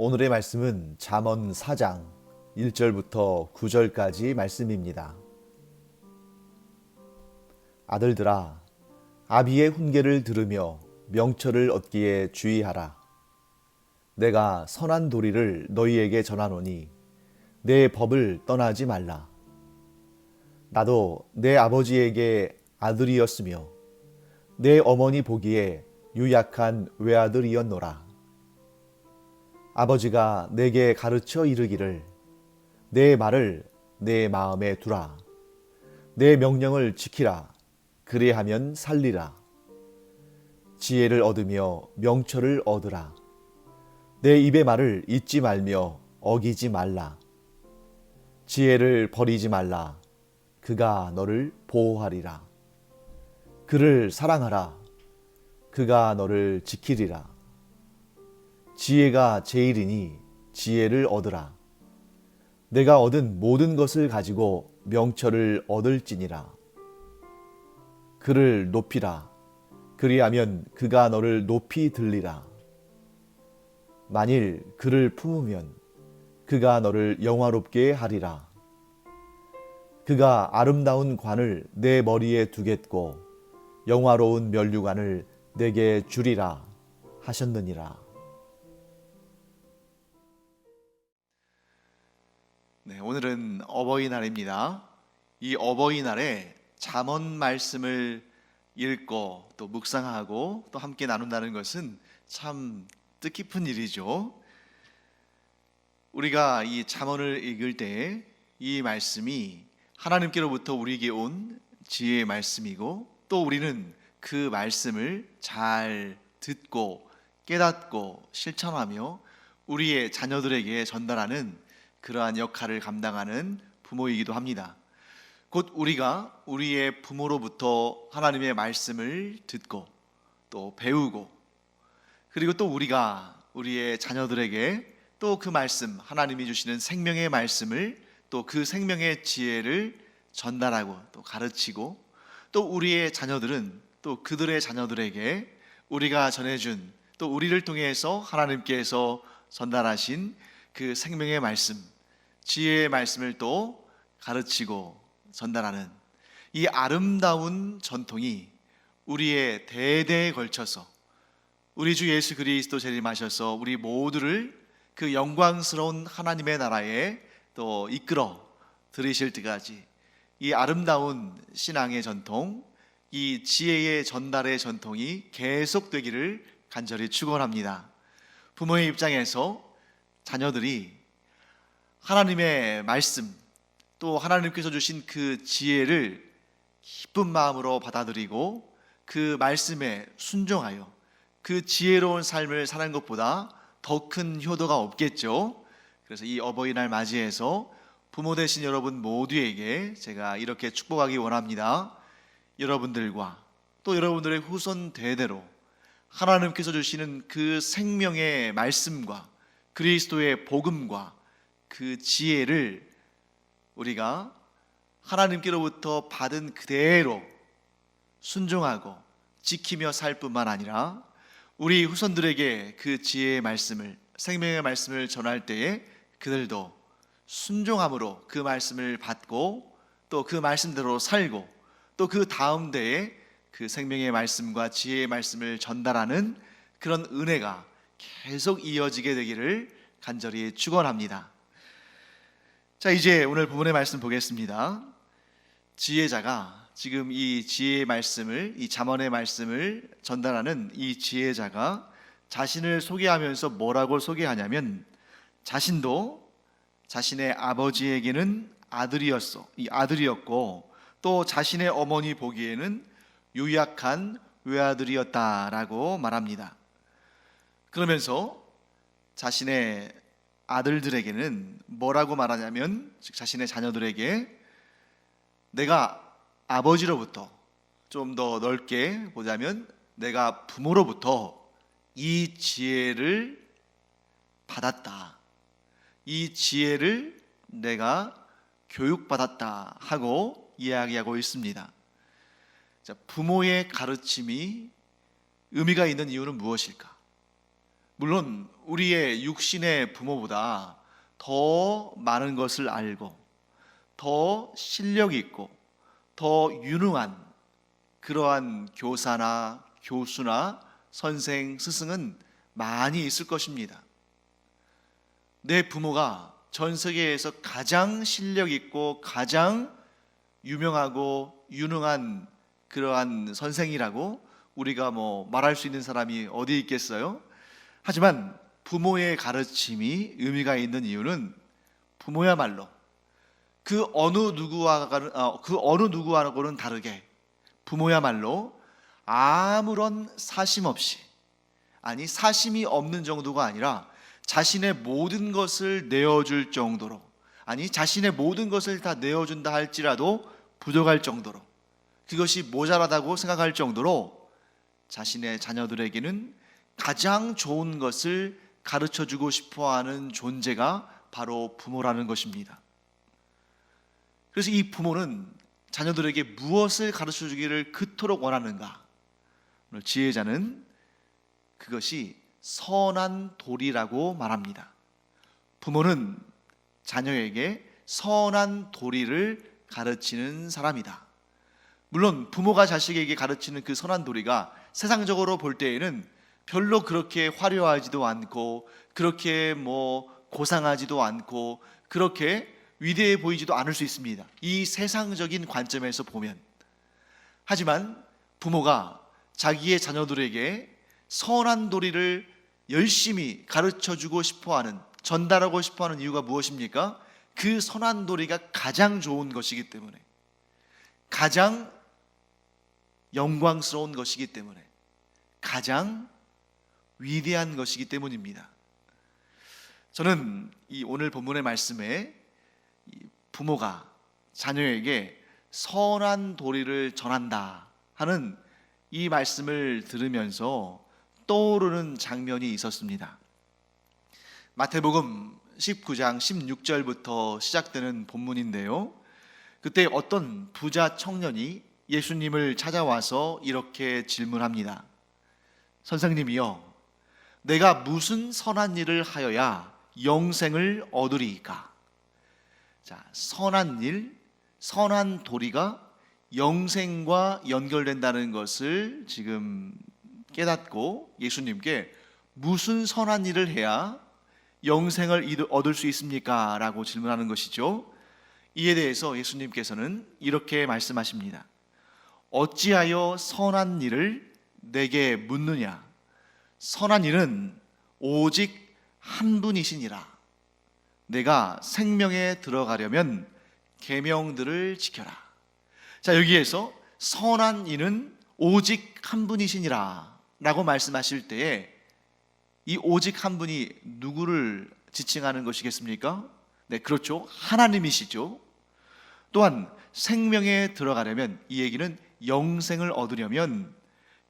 오늘의 말씀은 잠언 4장 1절부터 9절까지 말씀입니다. 아들들아, 아비의 훈계를 들으며 명철을 얻기에 주의하라. 내가 선한 도리를 너희에게 전하노니 내 법을 떠나지 말라. 나도 내 아버지에게 아들이었으며 내 어머니 보기에 유약한 외아들이었노라. 아버지가 내게 가르쳐 이르기를 내 말을 내 마음에 두라. 내 명령을 지키라. 그리하면 살리라. 지혜를 얻으며 명철을 얻으라. 내 입의 말을 잊지 말며 어기지 말라. 지혜를 버리지 말라. 그가 너를 보호하리라. 그를 사랑하라. 그가 너를 지키리라. 지혜가 제일이니 지혜를 얻으라. 내가 얻은 모든 것을 가지고 명철을 얻을지니라. 그를 높이라. 그리하면 그가 너를 높이 들리라. 만일 그를 품으면 그가 너를 영화롭게 하리라. 그가 아름다운 관을 내 머리에 두겠고 영화로운 면류관을 내게 주리라 하셨느니라. 네, 오늘은 어버이날입니다. 이 어버이날에 잠언 말씀을 읽고 또 묵상하고 또 함께 나눈다는 것은 참 뜻깊은 일이죠. 우리가 이 잠언을 읽을 때 이 말씀이 하나님께로부터 우리에게 온 지혜의 말씀이고 또 우리는 그 말씀을 잘 듣고 깨닫고 실천하며 우리의 자녀들에게 전달하는 그러한 역할을 감당하는 부모이기도 합니다. 곧 우리가 우리의 부모로부터 하나님의 말씀을 듣고 또 배우고 그리고 또 우리가 우리의 자녀들에게 또 그 말씀, 하나님이 주시는 생명의 말씀을 또 그 생명의 지혜를 전달하고 또 가르치고 또 우리의 자녀들은 또 그들의 자녀들에게 우리가 전해준 또 우리를 통해서 하나님께서 전달하신 그 생명의 말씀, 지혜의 말씀을 또 가르치고 전달하는 이 아름다운 전통이 우리의 대대에 걸쳐서 우리 주 예수 그리스도 재림하셔서 우리 모두를 그 영광스러운 하나님의 나라에 또 이끌어 들이실 때까지 이 아름다운 신앙의 전통, 이 지혜의 전달의 전통이 계속되기를 간절히 축원합니다. 부모의 입장에서 자녀들이 하나님의 말씀 또 하나님께서 주신 그 지혜를 기쁜 마음으로 받아들이고 그 말씀에 순종하여 그 지혜로운 삶을 사는 것보다 더 큰 효도가 없겠죠. 그래서 이 어버이날 맞이해서 부모 되신 여러분 모두에게 제가 이렇게 축복하기 원합니다. 여러분들과 또 여러분들의 후손 대대로 하나님께서 주시는 그 생명의 말씀과 그리스도의 복음과 그 지혜를 우리가 하나님께로부터 받은 그대로 순종하고 지키며 살 뿐만 아니라 우리 후손들에게 그 지혜의 말씀을, 생명의 말씀을 전할 때에 그들도 순종함으로 그 말씀을 받고 또 그 말씀대로 살고 또 그 다음 대에 그 생명의 말씀과 지혜의 말씀을 전달하는 그런 은혜가 계속 이어지게 되기를 간절히 축원합니다. 자, 이제 오늘 본문의 말씀 보겠습니다. 지혜자가 지금 이 지혜의 말씀을, 이 잠언의 말씀을 전달하는 이 지혜자가 자신을 소개하면서 뭐라고 소개하냐면 자신도 자신의 아버지에게는 아들이었고 또 자신의 어머니 보기에는 유약한 외아들이었다라고 말합니다. 그러면서 자신의 아들들에게는 뭐라고 말하냐면, 즉 자신의 자녀들에게 내가 아버지로부터 좀 더 넓게 보자면 내가 부모로부터 이 지혜를 받았다. 이 지혜를 내가 교육받았다 하고 이야기하고 있습니다. 자, 부모의 가르침이 의미가 있는 이유는 무엇일까? 물론 우리의 육신의 부모보다 더 많은 것을 알고 더 실력 있고 더 유능한 그러한 교사나 교수나 선생, 스승은 많이 있을 것입니다. 내 부모가 전 세계에서 가장 실력 있고 가장 유명하고 유능한 그러한 선생이라고 우리가 말할 수 있는 사람이 어디 있겠어요? 하지만 부모의 가르침이 의미가 있는 이유는 부모야말로 그 어느 누구하고는 다르게 부모야말로 아무런 사심 없이, 아니 사심이 없는 정도가 아니라 자신의 모든 것을 내어줄 정도로, 아니 자신의 모든 것을 다 내어준다 할지라도 부족할 정도로, 그것이 모자라다고 생각할 정도로 자신의 자녀들에게는 가장 좋은 것을 가르쳐주고 싶어하는 존재가 바로 부모라는 것입니다. 그래서 이 부모는 자녀들에게 무엇을 가르쳐주기를 그토록 원하는가? 오늘 지혜자는 그것이 선한 도리라고 말합니다. 부모는 자녀에게 선한 도리를 가르치는 사람이다. 물론 부모가 자식에게 가르치는 그 선한 도리가 세상적으로 볼 때에는 별로 그렇게 화려하지도 않고 그렇게 고상하지도 않고 그렇게 위대해 보이지도 않을 수 있습니다. 이 세상적인 관점에서 보면. 하지만 부모가 자기의 자녀들에게 선한 도리를 열심히 가르쳐주고 싶어하는, 전달하고 싶어하는 이유가 무엇입니까? 그 선한 도리가 가장 좋은 것이기 때문에, 가장 영광스러운 것이기 때문에, 가장 위대한 것이기 때문입니다. 저는 이 오늘 본문의 말씀에 부모가 자녀에게 선한 도리를 전한다 하는 이 말씀을 들으면서 떠오르는 장면이 있었습니다. 마태복음 19장 16절부터 시작되는 본문인데요, 그때 어떤 부자 청년이 예수님을 찾아와서 이렇게 질문합니다. 선생님이요, 내가 무슨 선한 일을 하여야 영생을 얻으리이까? 자, 선한 일, 선한 도리가 영생과 연결된다는 것을 지금 깨닫고 예수님께 무슨 선한 일을 해야 영생을 얻을 수 있습니까? 라고 질문하는 것이죠. 이에 대해서 예수님께서는 이렇게 말씀하십니다. 어찌하여 선한 일을 내게 묻느냐? 선한 일은 오직 한 분이시니라. 내가 생명에 들어가려면 계명들을 지켜라. 자, 여기에서 선한 이는 오직 한 분이시니라 라고 말씀하실 때에 이 오직 한 분이 누구를 지칭하는 것이겠습니까? 네, 그렇죠. 하나님이시죠. 또한 생명에 들어가려면, 이 얘기는 영생을 얻으려면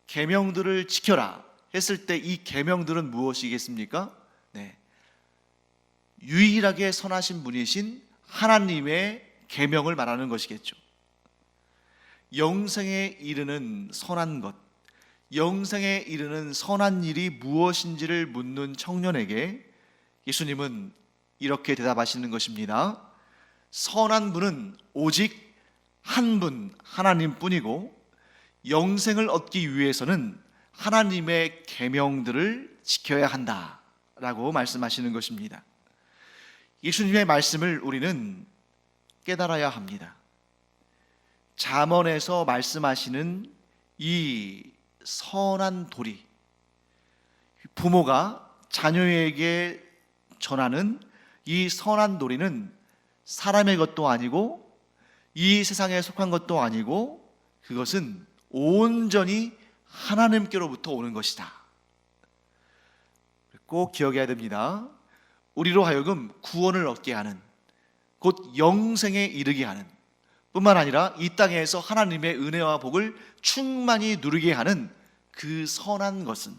계명들을 지켜라 했을 때 이 계명들은 무엇이겠습니까? 네, 유일하게 선하신 분이신 하나님의 계명을 말하는 것이겠죠. 영생에 이르는 선한 것, 영생에 이르는 선한 일이 무엇인지를 묻는 청년에게 예수님은 이렇게 대답하시는 것입니다. 선한 분은 오직 한 분, 하나님뿐이고 영생을 얻기 위해서는 하나님의 계명들을 지켜야 한다라고 말씀하시는 것입니다. 예수님의 말씀을 우리는 깨달아야 합니다. 잠언에서 말씀하시는 이 선한 도리, 부모가 자녀에게 전하는 이 선한 도리는 사람의 것도 아니고 이 세상에 속한 것도 아니고 그것은 온전히 하나님께로부터 오는 것이다. 꼭 기억해야 됩니다. 우리로 하여금 구원을 얻게 하는, 곧 영생에 이르게 하는, 뿐만 아니라 이 땅에서 하나님의 은혜와 복을 충만히 누리게 하는 그 선한 것은,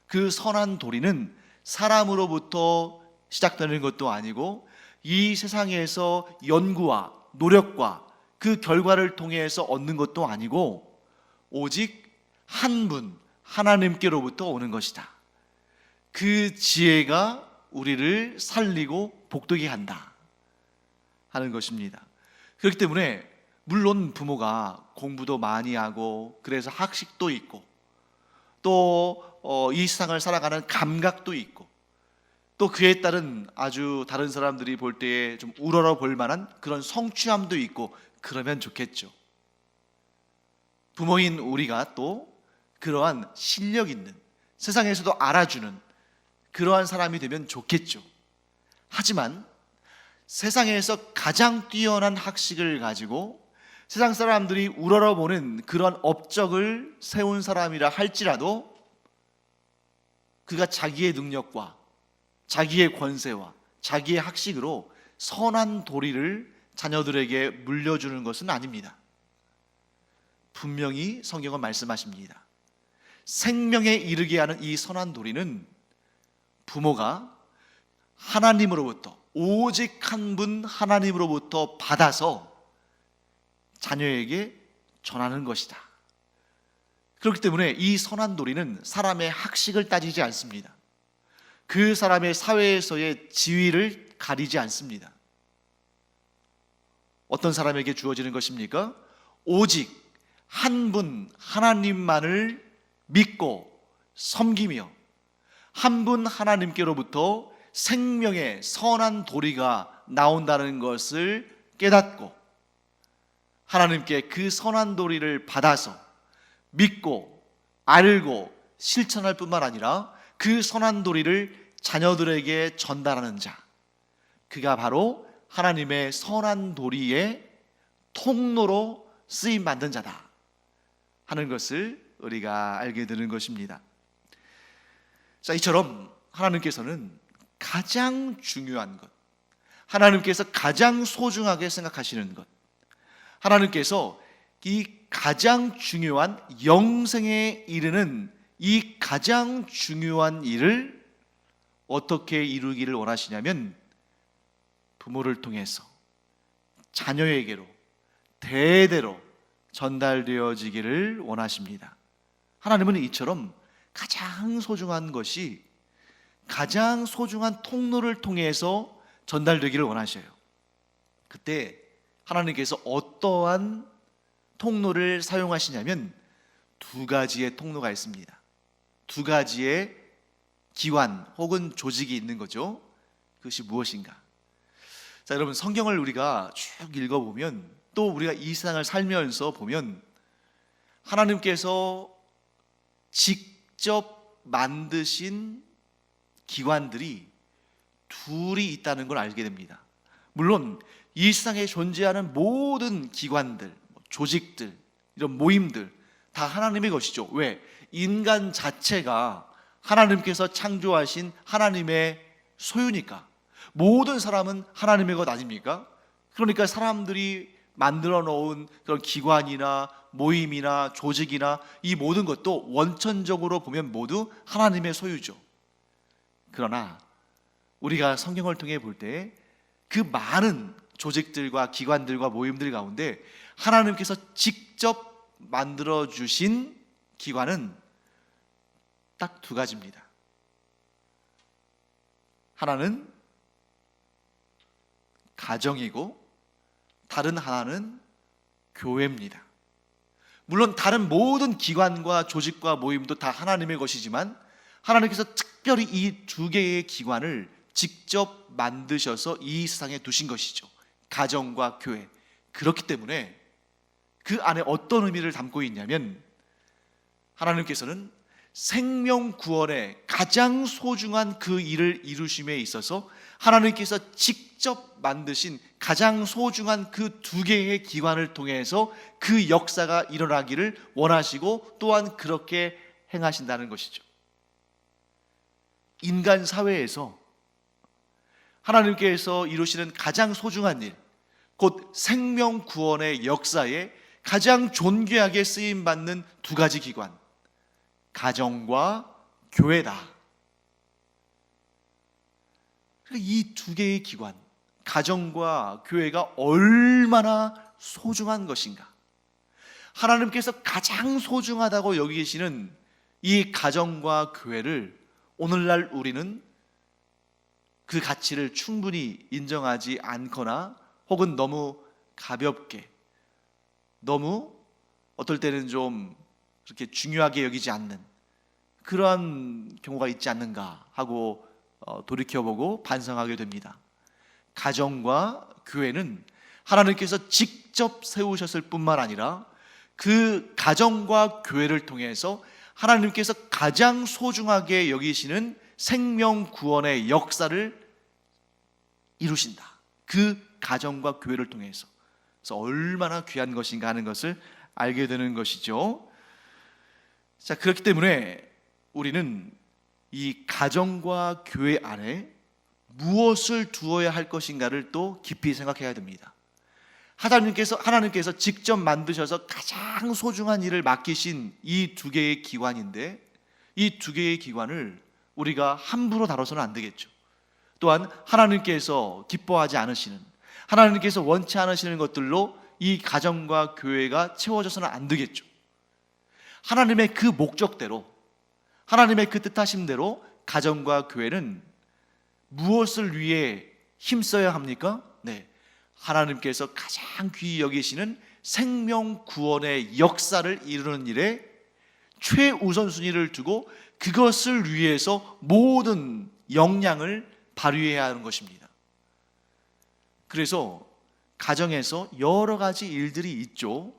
그 선한 도리는 사람으로부터 시작되는 것도 아니고 이 세상에서 연구와 노력과 그 결과를 통해서 얻는 것도 아니고 오직 한 분, 하나님께로부터 오는 것이다. 그 지혜가 우리를 살리고 복되게 한다 하는 것입니다. 그렇기 때문에 물론 부모가 공부도 많이 하고 그래서 학식도 있고 또 이 세상을 살아가는 감각도 있고 또 그에 따른 아주 다른 사람들이 볼 때에 좀 우러러 볼 만한 그런 성취함도 있고 그러면 좋겠죠. 부모인 우리가 또 그러한 실력 있는, 세상에서도 알아주는 그러한 사람이 되면 좋겠죠. 하지만 세상에서 가장 뛰어난 학식을 가지고 세상 사람들이 우러러보는 그런 업적을 세운 사람이라 할지라도 그가 자기의 능력과 자기의 권세와 자기의 학식으로 선한 도리를 자녀들에게 물려주는 것은 아닙니다. 분명히 성경은 말씀하십니다. 생명에 이르게 하는 이 선한 도리는 부모가 하나님으로부터, 오직 한 분 하나님으로부터 받아서 자녀에게 전하는 것이다. 그렇기 때문에 이 선한 도리는 사람의 학식을 따지지 않습니다. 그 사람의 사회에서의 지위를 가리지 않습니다. 어떤 사람에게 주어지는 것입니까? 오직 한 분 하나님만을 믿고 섬기며 한 분 하나님께로부터 생명의 선한 도리가 나온다는 것을 깨닫고 하나님께 그 선한 도리를 받아서 믿고 알고 실천할 뿐만 아니라 그 선한 도리를 자녀들에게 전달하는 자, 그가 바로 하나님의 선한 도리의 통로로 쓰임 받는 자다 하는 것을 우리가 알게 되는 것입니다. 자, 이처럼 하나님께서는 가장 중요한 것, 하나님께서 가장 소중하게 생각하시는 것, 하나님께서 이 가장 중요한 영생에 이르는 이 가장 중요한 일을 어떻게 이루기를 원하시냐면 부모를 통해서 자녀에게로 대대로 전달되어지기를 원하십니다. 하나님은 이처럼 가장 소중한 것이 가장 소중한 통로를 통해서 전달되기를 원하셔요. 그때 하나님께서 어떠한 통로를 사용하시냐면 두 가지의 통로가 있습니다. 두 가지의 기관 혹은 조직이 있는 거죠. 그것이 무엇인가? 자, 여러분, 성경을 우리가 쭉 읽어보면 또 우리가 이 세상을 살면서 보면 하나님께서 직접 만드신 기관들이 둘이 있다는 걸 알게 됩니다. 물론 이 세상에 존재하는 모든 기관들, 조직들, 이런 모임들 다 하나님의 것이죠. 왜? 인간 자체가 하나님께서 창조하신 하나님의 소유니까. 모든 사람은 하나님의 것 아닙니까? 그러니까 사람들이 만들어 놓은 그런 기관이나 모임이나 조직이나 이 모든 것도 원천적으로 보면 모두 하나님의 소유죠. 그러나 우리가 성경을 통해 볼 때 그 많은 조직들과 기관들과 모임들 가운데 하나님께서 직접 만들어 주신 기관은 딱 두 가지입니다. 하나는 가정이고 다른 하나는 교회입니다. 물론 다른 모든 기관과 조직과 모임도 다 하나님의 것이지만 하나님께서 특별히 이 두 개의 기관을 직접 만드셔서 이 세상에 두신 것이죠. 가정과 교회. 그렇기 때문에 그 안에 어떤 의미를 담고 있냐면 하나님께서는 생명 구원의 가장 소중한 그 일을 이루심에 있어서 하나님께서 직접 만드신 가장 소중한 그 두 개의 기관을 통해서 그 역사가 일어나기를 원하시고 또한 그렇게 행하신다는 것이죠. 인간 사회에서 하나님께서 이루시는 가장 소중한 일, 곧 생명 구원의 역사에 가장 존귀하게 쓰임받는 두 가지 기관, 가정과 교회다. 이 두 개의 기관, 가정과 교회가 얼마나 소중한 것인가. 하나님께서 가장 소중하다고 여기시는 이 가정과 교회를 오늘날 우리는 그 가치를 충분히 인정하지 않거나 혹은 너무 가볍게, 너무 어떨 때는 좀 그렇게 중요하게 여기지 않는 그러한 경우가 있지 않는가 하고 돌이켜보고 반성하게 됩니다. 가정과 교회는 하나님께서 직접 세우셨을 뿐만 아니라 그 가정과 교회를 통해서 하나님께서 가장 소중하게 여기시는 생명 구원의 역사를 이루신다. 그 가정과 교회를 통해서. 그래서 얼마나 귀한 것인가 하는 것을 알게 되는 것이죠. 자, 그렇기 때문에 우리는 이 가정과 교회 안에 무엇을 두어야 할 것인가를 또 깊이 생각해야 됩니다. 하나님께서 직접 만드셔서 가장 소중한 일을 맡기신 이 두 개의 기관인데, 이 두 개의 기관을 우리가 함부로 다뤄서는 안 되겠죠. 또한 하나님께서 기뻐하지 않으시는, 하나님께서 원치 않으시는 것들로 이 가정과 교회가 채워져서는 안 되겠죠. 하나님의 그 목적대로, 하나님의 그 뜻하심대로 가정과 교회는 무엇을 위해 힘써야 합니까? 네, 하나님께서 가장 귀히 여기시는 생명 구원의 역사를 이루는 일에 최우선순위를 두고 그것을 위해서 모든 역량을 발휘해야 하는 것입니다. 그래서 가정에서 여러 가지 일들이 있죠.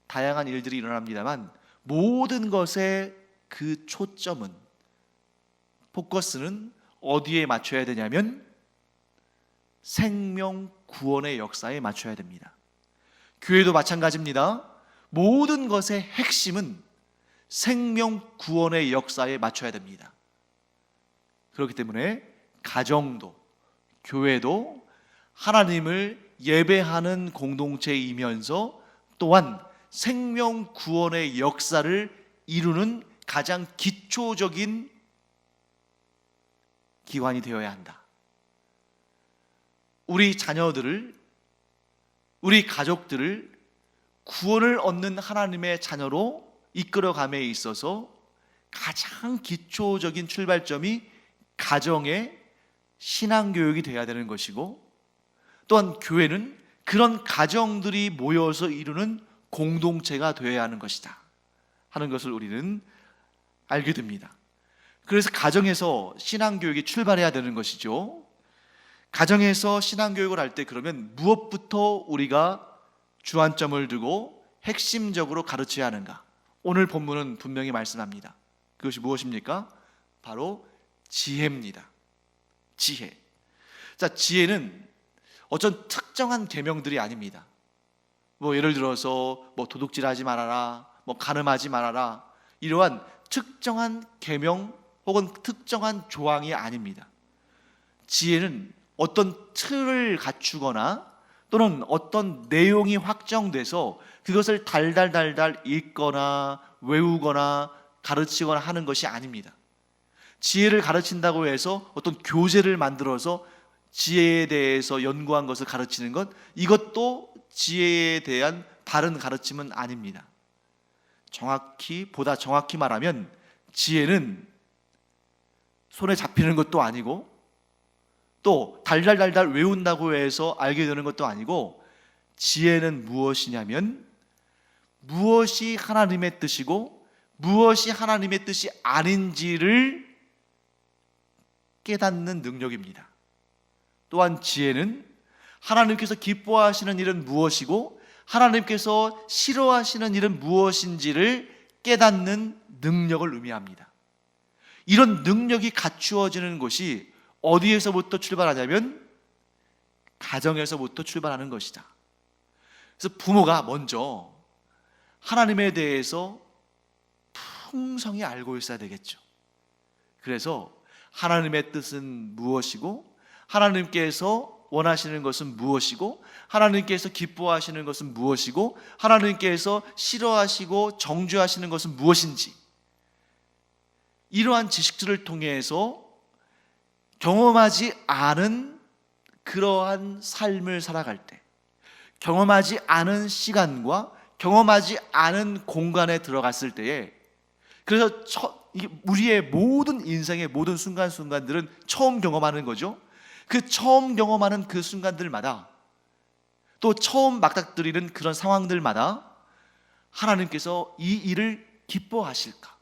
다양한 일들이 일어납니다만 모든 것의 그 초점은, 포커스는 어디에 맞춰야 되냐면 생명 구원의 역사에 맞춰야 됩니다. 교회도 마찬가지입니다. 모든 것의 핵심은 생명 구원의 역사에 맞춰야 됩니다. 그렇기 때문에 가정도 교회도 하나님을 예배하는 공동체이면서 또한 생명 구원의 역사를 이루는 가장 기초적인 기관이 되어야 한다. 우리 자녀들을, 우리 가족들을 구원을 얻는 하나님의 자녀로 이끌어감에 있어서 가장 기초적인 출발점이 가정의 신앙교육이 되어야 되는 것이고, 또한 교회는 그런 가정들이 모여서 이루는 공동체가 되어야 하는 것이다 하는 것을 우리는 알게 됩니다. 그래서 가정에서 신앙교육이 출발해야 되는 것이죠. 가정에서 신앙교육을 할 때 그러면 무엇부터 우리가 주안점을 두고 핵심적으로 가르쳐야 하는가? 오늘 본문은 분명히 말씀합니다. 그것이 무엇입니까? 바로 지혜입니다. 지혜. 자, 지혜는 어떤 특정한 계명들이 아닙니다. 예를 들어서 도둑질하지 말아라, 간음하지 말아라, 이러한 특정한 계명 혹은 특정한 조항이 아닙니다. 지혜는 어떤 틀을 갖추거나 또는 어떤 내용이 확정돼서 그것을 달달달달 읽거나 외우거나 가르치거나 하는 것이 아닙니다. 지혜를 가르친다고 해서 어떤 교재를 만들어서 지혜에 대해서 연구한 것을 가르치는 것, 이것도 지혜에 대한 바른 가르침은 아닙니다. 보다 정확히 말하면 지혜는 손에 잡히는 것도 아니고 또 달달달달 외운다고 해서 알게 되는 것도 아니고, 지혜는 무엇이냐면 무엇이 하나님의 뜻이고 무엇이 하나님의 뜻이 아닌지를 깨닫는 능력입니다. 또한 지혜는 하나님께서 기뻐하시는 일은 무엇이고 하나님께서 싫어하시는 일은 무엇인지를 깨닫는 능력을 의미합니다. 이런 능력이 갖추어지는 것이 어디에서부터 출발하냐면 가정에서부터 출발하는 것이다. 그래서 부모가 먼저 하나님에 대해서 풍성히 알고 있어야 되겠죠. 그래서 하나님의 뜻은 무엇이고 하나님께서 원하시는 것은 무엇이고 하나님께서 기뻐하시는 것은 무엇이고 하나님께서 싫어하시고 정죄하시는 것은 무엇인지, 이러한 지식들을 통해서 경험하지 않은 그러한 삶을 살아갈 때, 경험하지 않은 시간과 경험하지 않은 공간에 들어갔을 때에, 그래서 이게 우리의 모든 인생의 모든 순간순간들은 처음 경험하는 거죠. 그 처음 경험하는 그 순간들마다, 또 처음 맞닥뜨리는 그런 상황들마다 하나님께서 이 일을 기뻐하실까?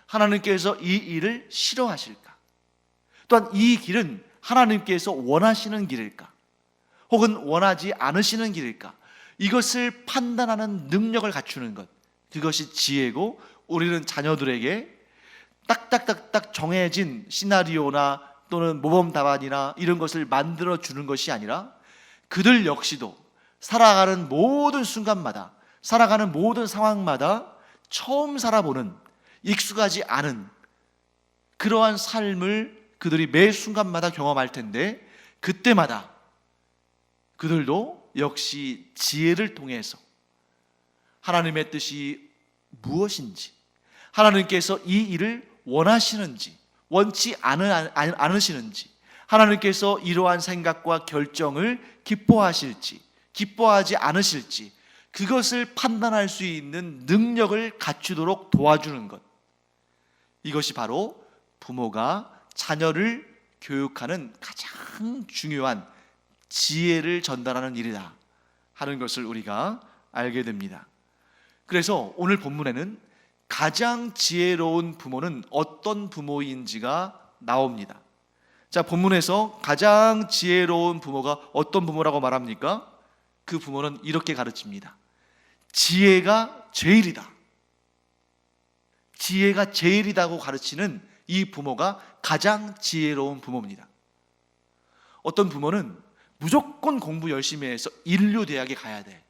하나님께서 이 일을 싫어하실까? 또한 이 길은 하나님께서 원하시는 길일까? 혹은 원하지 않으시는 길일까? 이것을 판단하는 능력을 갖추는 것, 그것이 지혜고, 우리는 자녀들에게 딱딱딱딱 정해진 시나리오나 또는 모범 답안이나 이런 것을 만들어 주는 것이 아니라 그들 역시도 살아가는 모든 순간마다, 살아가는 모든 상황마다 처음 살아보는, 익숙하지 않은 그러한 삶을 그들이 매 순간마다 경험할 텐데, 그때마다 그들도 역시 지혜를 통해서 하나님의 뜻이 무엇인지, 하나님께서 이 일을 원하시는지 원치 않으시는지, 하나님께서 이러한 생각과 결정을 기뻐하실지 기뻐하지 않으실지, 그것을 판단할 수 있는 능력을 갖추도록 도와주는 것, 이것이 바로 부모가 자녀를 교육하는 가장 중요한 지혜를 전달하는 일이다 하는 것을 우리가 알게 됩니다. 그래서 오늘 본문에는 가장 지혜로운 부모는 어떤 부모인지가 나옵니다. 자, 본문에서 가장 지혜로운 부모가 어떤 부모라고 말합니까? 그 부모는 이렇게 가르칩니다. 지혜가 제일이다. 지혜가 제일이다고 가르치는 이 부모가 가장 지혜로운 부모입니다. 어떤 부모는 무조건 공부 열심히 해서 인류 대학에 가야 돼.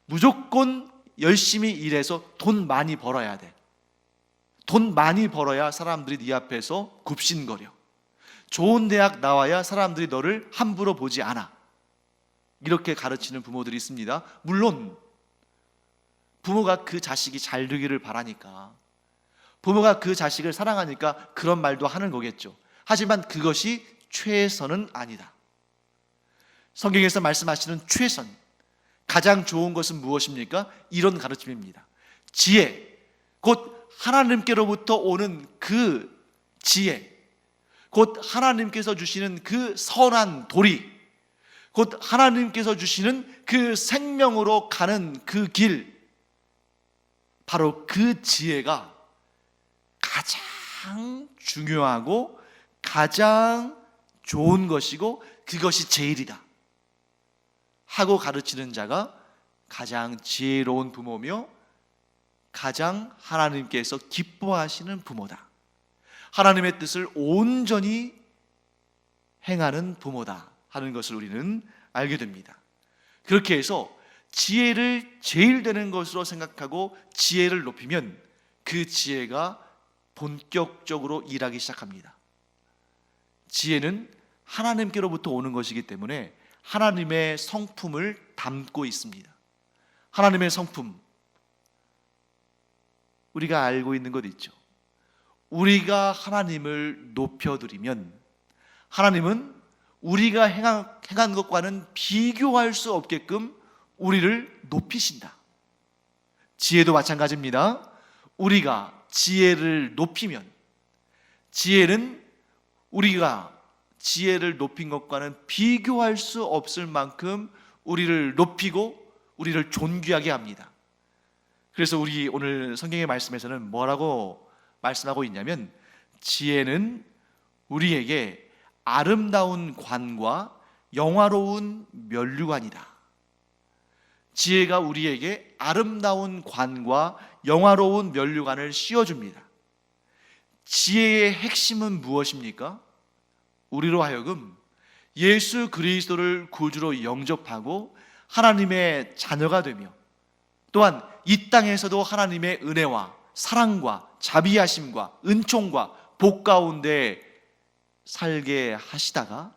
무조건 열심히 일해서 돈 많이 벌어야 돼. 돈 많이 벌어야 사람들이 네 앞에서 굽신거려. 좋은 대학 나와야 사람들이 너를 함부로 보지 않아. 이렇게 가르치는 부모들이 있습니다. 물론 부모가 그 자식이 잘 되기를 바라니까, 부모가 그 자식을 사랑하니까 그런 말도 하는 거겠죠. 하지만 그것이 최선은 아니다. 성경에서 말씀하시는 최선, 가장 좋은 것은 무엇입니까? 이런 가르침입니다. 지혜, 곧 하나님께로부터 오는 그 지혜, 곧 하나님께서 주시는 그 선한 도리, 곧 하나님께서 주시는 그 생명으로 가는 그 길, 바로 그 지혜가 가장 중요하고 가장 좋은 것이고 그것이 제일이다 하고 가르치는 자가 가장 지혜로운 부모며 가장 하나님께서 기뻐하시는 부모다. 하나님의 뜻을 온전히 행하는 부모다 하는 것을 우리는 알게 됩니다. 그렇게 해서 지혜를 제일 되는 것으로 생각하고 지혜를 높이면 그 지혜가 본격적으로 일하기 시작합니다. 지혜는 하나님께로부터 오는 것이기 때문에 하나님의 성품을 담고 있습니다. 하나님의 성품, 우리가 알고 있는 것 있죠. 우리가 하나님을 높여드리면 하나님은 우리가 행한 것과는 비교할 수 없게끔 우리를 높이신다. 지혜도 마찬가지입니다. 우리가 지혜를 높이면, 지혜는 우리가 지혜를 높인 것과는 비교할 수 없을 만큼 우리를 높이고 우리를 존귀하게 합니다. 그래서 우리 오늘 성경의 말씀에서는 뭐라고 말씀하고 있냐면, 지혜는 우리에게 아름다운 관과 영화로운 면류관이다. 지혜가 우리에게 아름다운 관과 영화로운 면류관을 씌워줍니다. 지혜의 핵심은 무엇입니까? 우리로 하여금 예수 그리스도를 구주로 영접하고 하나님의 자녀가 되며, 또한 이 땅에서도 하나님의 은혜와 사랑과 자비하심과 은총과 복 가운데 살게 하시다가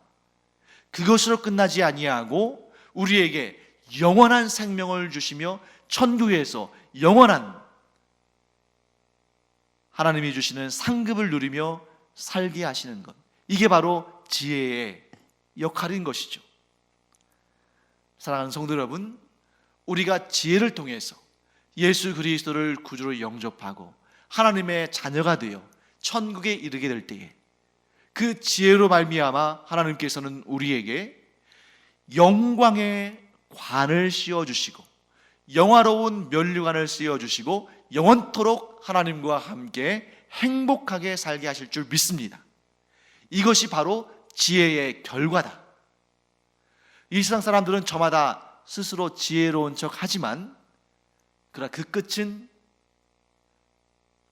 그것으로 끝나지 아니하고 우리에게 영원한 생명을 주시며 천국에서 영원한 하나님이 주시는 상급을 누리며 살게 하시는 것, 이게 바로 지혜의 역할인 것이죠. 사랑하는 성도 여러분, 우리가 지혜를 통해서 예수 그리스도를 구주로 영접하고 하나님의 자녀가 되어 천국에 이르게 될 때에 그 지혜로 말미암아 하나님께서는 우리에게 영광의 관을 씌워주시고 영화로운 면류관을 씌워주시고 영원토록 하나님과 함께 행복하게 살게 하실 줄 믿습니다. 이것이 바로 지혜의 결과다. 이 세상 사람들은 저마다 스스로 지혜로운 척 하지만 그러나 그 끝은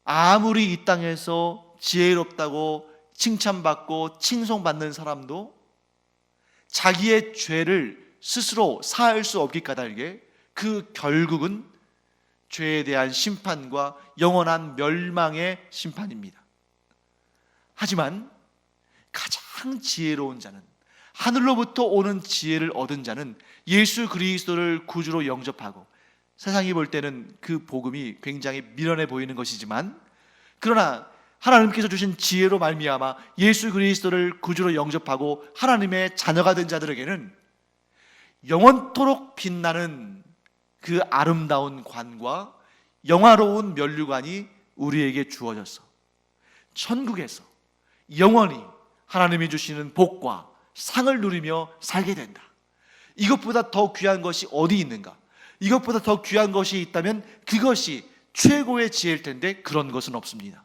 아무리 이 땅에서 지혜롭다고 칭찬받고 칭송받는 사람도 자기의 죄를 스스로 사할 수 없기 까닭에 그 결국은 죄에 대한 심판과 영원한 멸망의 심판입니다. 하지만 가장 지혜로운 자는, 하늘로부터 오는 지혜를 얻은 자는 예수 그리스도를 구주로 영접하고, 세상이 볼 때는 그 복음이 굉장히 미련해 보이는 것이지만 그러나 하나님께서 주신 지혜로 말미암아 예수 그리스도를 구주로 영접하고 하나님의 자녀가 된 자들에게는 영원토록 빛나는 그 아름다운 관과 영화로운 면류관이 우리에게 주어졌어. 천국에서 영원히 하나님이 주시는 복과 상을 누리며 살게 된다. 이것보다 더 귀한 것이 어디 있는가? 이것보다 더 귀한 것이 있다면 그것이 최고의 지혜일 텐데 그런 것은 없습니다.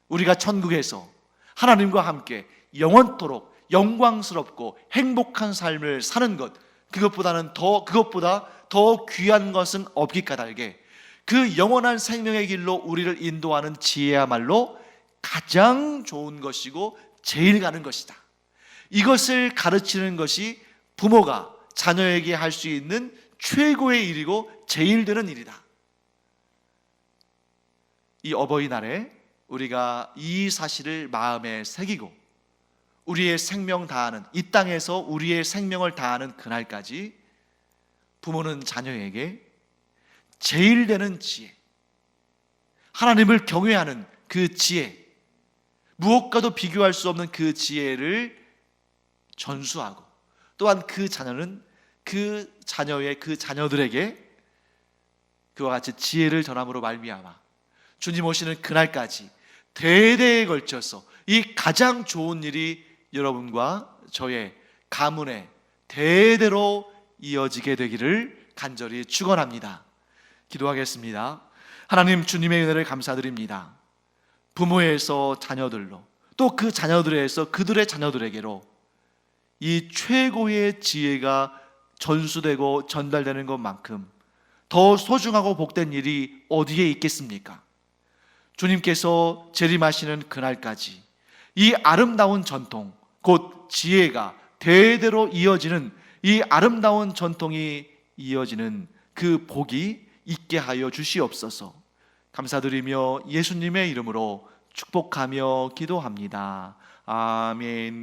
우리가 천국에서 하나님과 함께 영원토록 영광스럽고 행복한 삶을 사는 것, 그것보다 더 귀한 것은 없기 까닭에 그 영원한 생명의 길로 우리를 인도하는 지혜야말로 가장 좋은 것이고 제일 가는 것이다. 이것을 가르치는 것이 부모가 자녀에게 할 수 있는 최고의 일이고 제일 되는 일이다. 이 어버이날에 우리가 이 사실을 마음에 새기고 우리의 생명 다하는, 이 땅에서 우리의 생명을 다하는 그날까지 부모는 자녀에게 제일 되는 지혜, 하나님을 경외하는 그 지혜, 무엇과도 비교할 수 없는 그 지혜를 전수하고, 또한 그 자녀는 그 자녀들에게 그와 같이 지혜를 전함으로 말미암아 주님 오시는 그날까지 대대에 걸쳐서 이 가장 좋은 일이 여러분과 저의 가문에 대대로 이어지게 되기를 간절히 축원합니다. 기도하겠습니다. 하나님, 주님의 은혜를 감사드립니다. 부모에서 자녀들로, 또 그 자녀들에서 그들의 자녀들에게로 이 최고의 지혜가 전수되고 전달되는 것만큼 더 소중하고 복된 일이 어디에 있겠습니까? 주님께서 재림하시는 그날까지 이 아름다운 전통, 곧 지혜가 대대로 이어지는 이 아름다운 전통이 이어지는 그 복이 있게 하여 주시옵소서. 감사드리며 예수님의 이름으로 축복하며 기도합니다. 아멘.